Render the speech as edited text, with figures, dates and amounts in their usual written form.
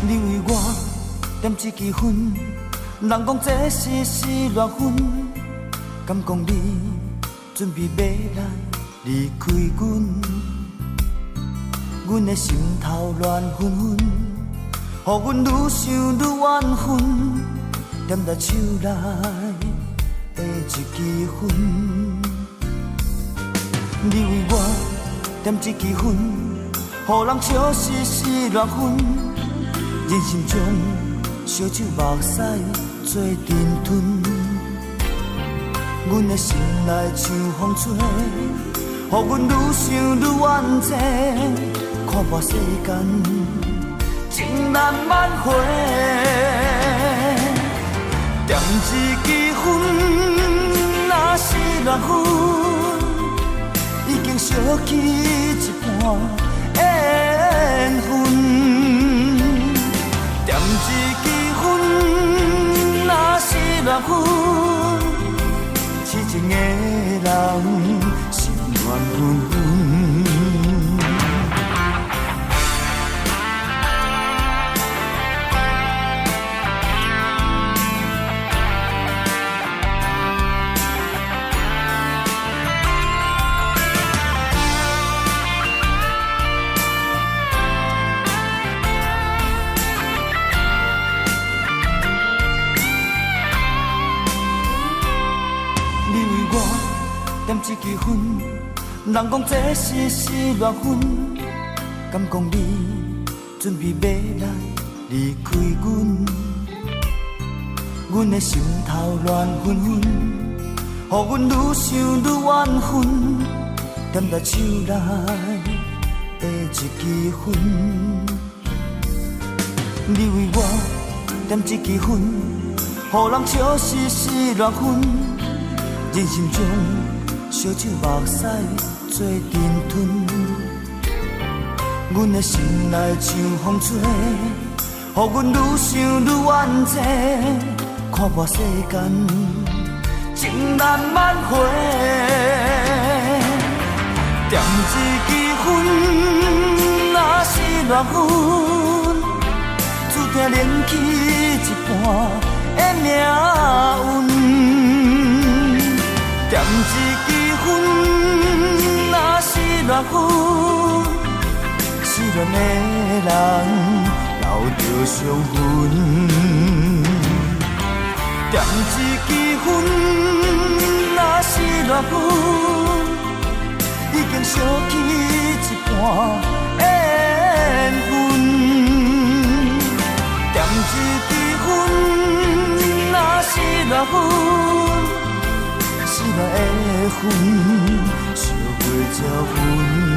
你为我点一支烟，人讲这是恋分，敢讲你准备要来离开阮？阮的心头乱纷纷，予阮愈想愈怨恨，踮在手内的一支烟。你为我点一支烟，予人笑是恋分，人生中烧酒目屎做阵吞。阮的心内像风吹，予阮愈想愈怨气，看破世间情难挽回。点一支烟，若是恋分。已经烧去一半缘分，点一支烟，若是恋分，痴情的人心乱纷纷。点一支烟，人讲这是恋分，敢讲你准备要来离开阮？阮的心头乱纷纷，予阮愈想愈怨恨，踮在手内的一支烟。你为我点一支烟，予人笑是恋分，人生中烧酒目屎做阵吞。阮的心内像风吹，予阮愈想愈怨气，看破世间情难挽回。点一支烟，若是恋分，注定连起一半的命运。点一支烟，若是恋分，失恋的人留着伤痕。点一支烟，若是恋分，已经烧去一半缘分。点一支烟，若是恋分，失恋的魂，烧袂焦昏。